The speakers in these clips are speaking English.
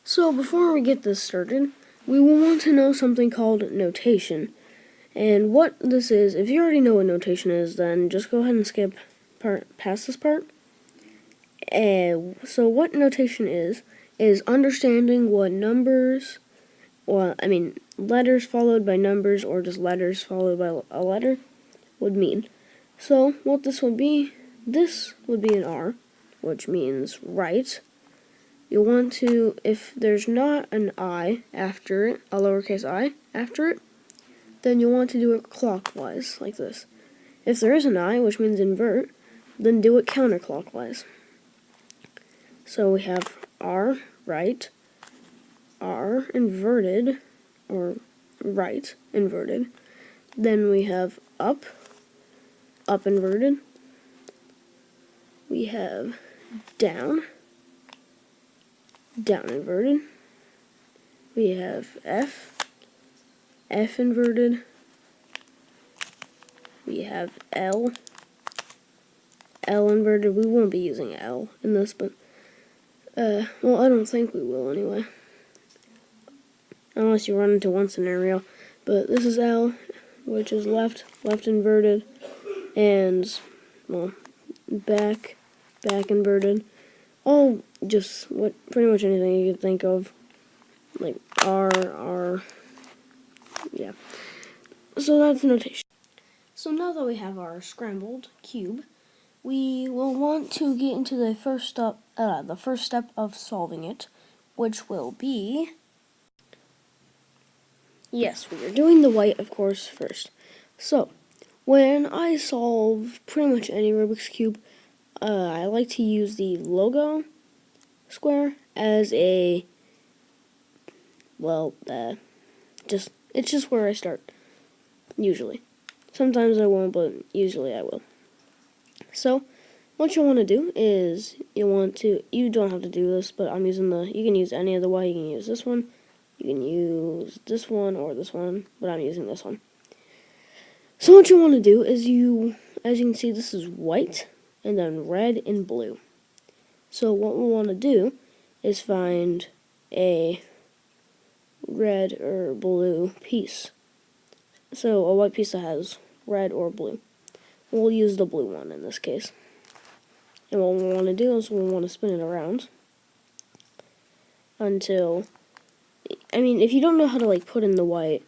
So before we get this started, we will want to know something called notation. And what this is, if you already know what notation is, then just go ahead and skip past this part. So what notation is understanding what numbers, letters followed by numbers or just letters followed by a letter would mean. So what this would be an R, which means right. You'll want to, if there's not an I after it, a lowercase I after it, then you'll want to do it clockwise, like this. If there is an I, which means invert, then do it counterclockwise. So we have R, right, R, inverted, or right, inverted. Then we have up, up inverted. We have down, down inverted. We have F, F inverted. We have L, L inverted. We won't be using L in this, but well, I don't think we will anyway, unless you run into one scenario. But this is L, which is left, left inverted, and well, back, back inverted. All just pretty much anything you could think of, like R, yeah. So that's notation. So now that we have our scrambled cube, we will want to get into the first step of solving it, which will be, yes, we are doing the white, of course, first. So when I solve pretty much any Rubik's Cube, I like to use the logo square as a, well, it's just where I start, usually. Sometimes I won't, but usually I will. So what you'll want to do is you don't have to do this, but I'm using you can use any of the white. You can use this one, you can use this one or this one, but I'm using this one. So what you want to do is as you can see, this is white and then red and blue. So what we want to do is find a red or blue piece. So a white piece that has red or blue. We'll use the blue one in this case. And what we want to do is we want to spin it around until, if you don't know how to put in the white,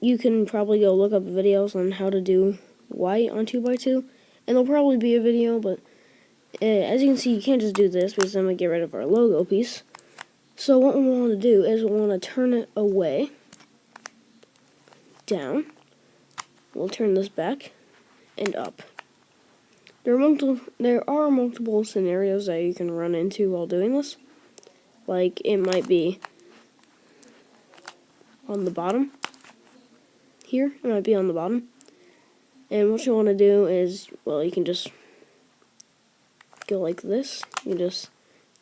you can probably go look up videos on how to do white on 2x2, and there'll probably be a video, but as you can see, you can't just do this because then we get rid of our logo piece. So what we want to do is we want to turn it away, down. We'll turn this back and up. There are multiple scenarios that you can run into while doing this. Like, it might be on the bottom. Here, it might be on the bottom. And what you want to do is, well, you can just go like this. You just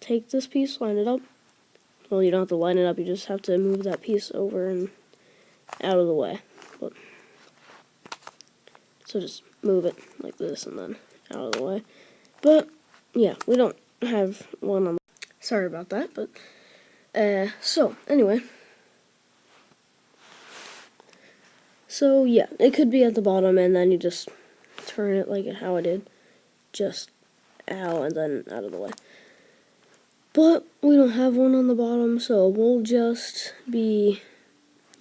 take this piece, line it up. Well, you don't have to line it up, you just have to move that piece over and out of the way. So just move it like this and then out of the way. But yeah, we don't have one on. Sorry about that, but so anyway. So yeah, it could be at the bottom and then you just turn it like how I did. Just out and then out of the way. But we don't have one on the bottom, so we'll just be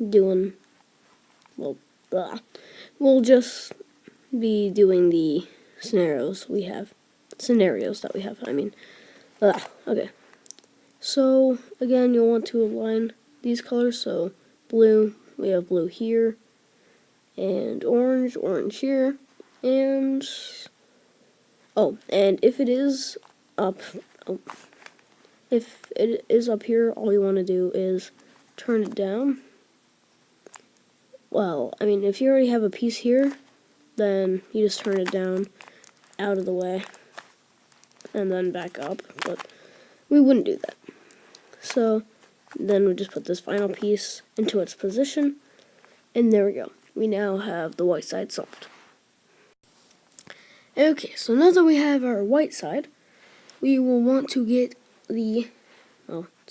doing, well, we'll just be doing the scenarios that we have, okay. So, again, you'll want to align these colors, so blue, we have blue here, and orange here, and, and if it is up, if it is up here, all you want to do is turn it down. Well, if you already have a piece here, then you just turn it down, out of the way, and then back up, but we wouldn't do that. So then we just put this final piece into its position, and there we go. We now have the white side solved. Okay, so now that we have our white side, we will want to get the,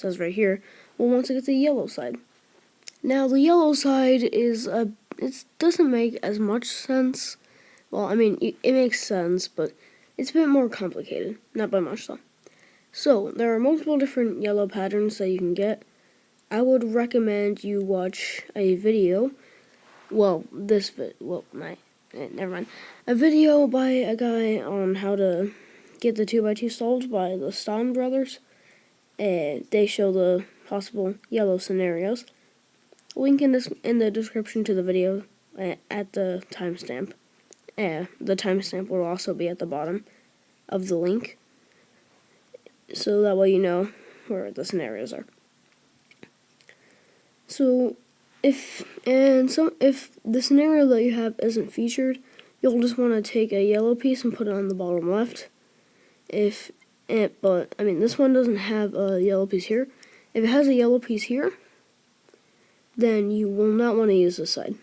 says right here, we'll want to get the yellow side. Now the yellow side is it doesn't make as much sense. Well, I mean, it makes sense, but it's a bit more complicated. Not by much, though. So, there are multiple different yellow patterns that you can get. I would recommend you watch a video. Well, never mind. A video by a guy on how to get the 2x2 solved by the Stone brothers. They show the possible yellow scenarios. Link in the description to the video at the timestamp. The timestamp will also be at the bottom of the link, so that way you know where the scenarios are. So, if the scenario that you have isn't featured, you'll just want to take a yellow piece and put it on the bottom left. But I mean, this one doesn't have a yellow piece here. If it has a yellow piece here, then you will not want to use this side.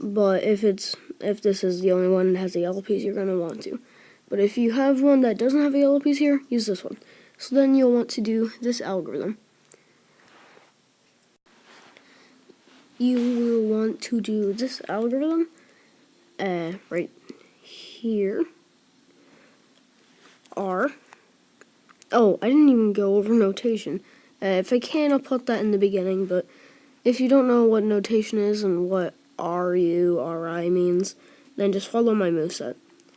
But if this is the only one that has a yellow piece, you're going to want to. But if you have one that doesn't have a yellow piece here, use this one. So then you'll want to do this algorithm. You will want to do this algorithm right here. R. Oh, I didn't even go over notation. If I can, I'll put that in the beginning, but if you don't know what notation is and what RU, RI means, then just follow my moveset.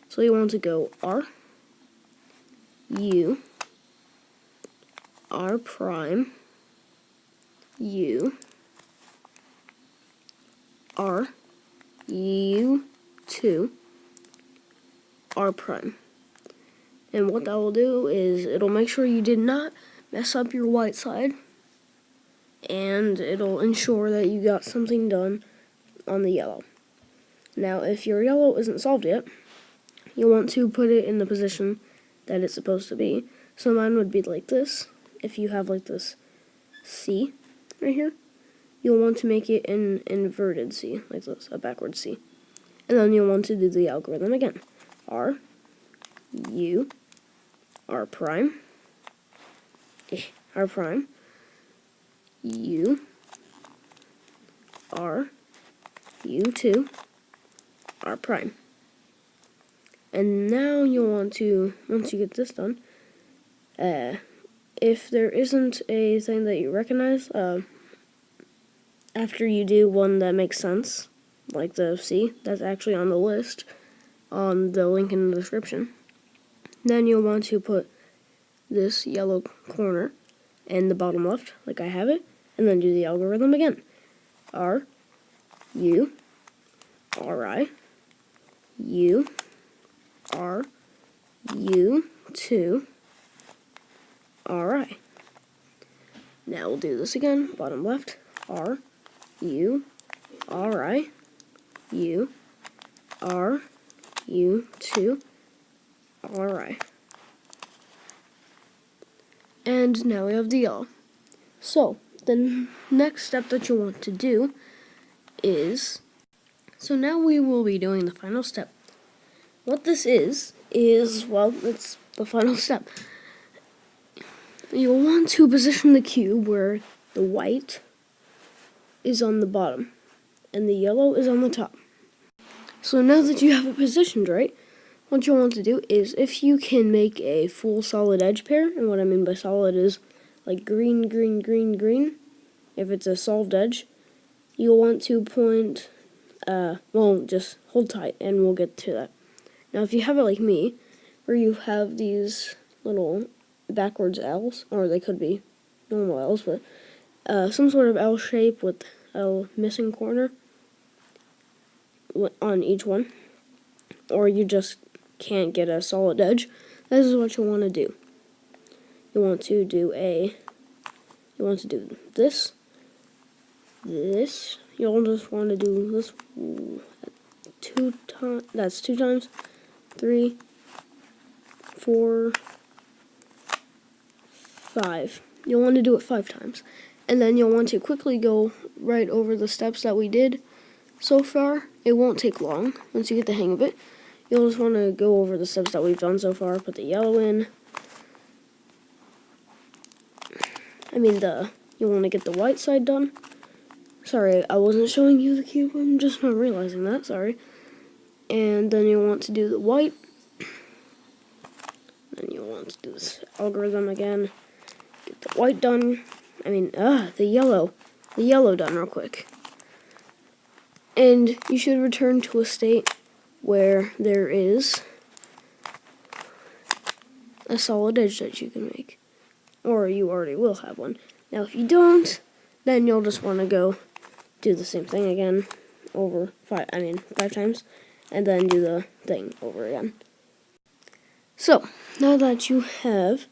So you want to go R, U, R prime, U, R, U2, R prime. And what that will do is it'll make sure you did not mess up your white side, and it'll ensure that you got something done on the yellow. Now, if your yellow isn't solved yet, you'll want to put it in the position that it's supposed to be. So mine would be like this. If you have like this C right here, you'll want to make it an inverted C, like this, a backward C. And then you'll want to do the algorithm again. R, U, R prime, R prime, U, R, U2, R prime. And now you'll want to, once you get this done, if there isn't a thing that you recognize, after you do one that makes sense, like the C, that's actually on the list, on the link in the description, then you'll want to put this yellow corner in the bottom left, like I have it, and then do the algorithm again. R, U, R, I, U, R, U, 2, R, I. Now we'll do this again, bottom left, R, U, R, I, U, R, U, 2, R, I. And now we have the yellow. So, the next step that you want to do is, so now we will be doing the final step. What this is, well, it's the final step. You'll want to position the cube where the white is on the bottom and the yellow is on the top. So now that you have it positioned right, what you'll want to do is, if you can make a full solid edge pair, and what I mean by solid is like green, green, green, green, if it's a solved edge, you'll want to point, well, just hold tight and we'll get to that. Now if you have it like me, where you have these little backwards L's, or they could be normal L's, but some sort of L shape with a missing corner on each one, or you just can't get a solid edge, this is what you want to do. You want to do this, you'll just want to do this 2 times, that's 2 times, 3, 4, 5. You'll want to do it 5 times. And then you'll want to quickly go right over the steps that we did so far. It won't take long once you get the hang of it. You'll just want to go over the steps that we've done so far. Put the yellow in. you want to get the white side done. Sorry, I wasn't showing you the cube, I'm just not realizing that, sorry. And then you want to do the white. Then you want to do this algorithm again. Get the white done. The yellow. The yellow done real quick. And you should return to a state where there is a solid edge that you can make. Or you already will have one. Now if you don't, then you'll just want to go do the same thing again over five times, and then do the thing over again. So, now that you have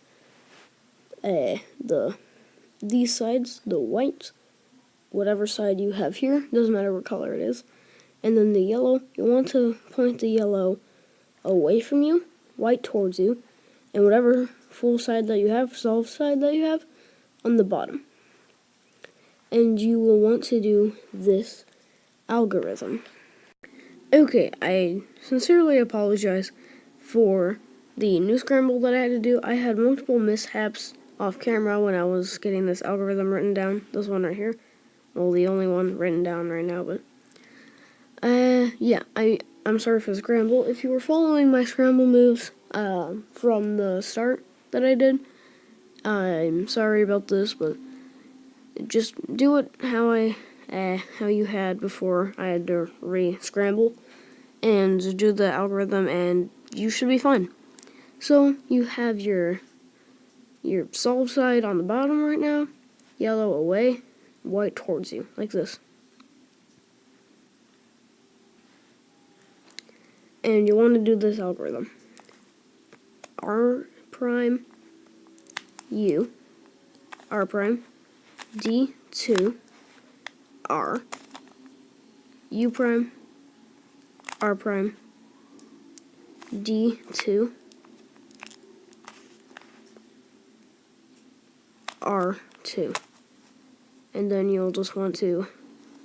these sides, the white, whatever side you have here, doesn't matter what color it is, and then the yellow, you want to point the yellow away from you, white towards you, and whatever full side that you have, solved side that you have, on the bottom. And you will want to do this algorithm. Okay, I sincerely apologize for the new scramble that I had to do. I had multiple mishaps off camera when I was getting this algorithm written down. This one right here. Well, the only one written down right now, but yeah, I'm sorry for the scramble. If you were following my scramble moves from the start that I did, I'm sorry about this, but just do it how you had before I had to re-scramble, and do the algorithm, and you should be fine. So you have your solve side on the bottom right now, yellow away, white towards you, like this. And you want to do this algorithm. R prime, U, R prime, D2, R, U prime, R prime, D2, R2. And then you'll just want to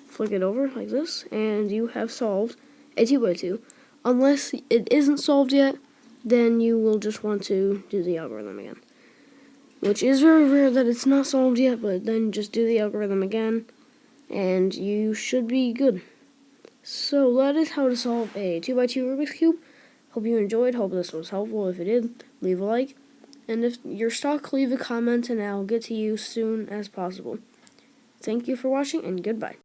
flick it over like this, and you have solved a 2x2. Unless it isn't solved yet, then you will just want to do the algorithm again. Which is very rare that it's not solved yet, but then just do the algorithm again, and you should be good. So that is how to solve a 2x2 Rubik's Cube. Hope you enjoyed, hope this was helpful. If it did, leave a like. And if you're stuck, leave a comment and I'll get to you soon as possible. Thank you for watching, and goodbye.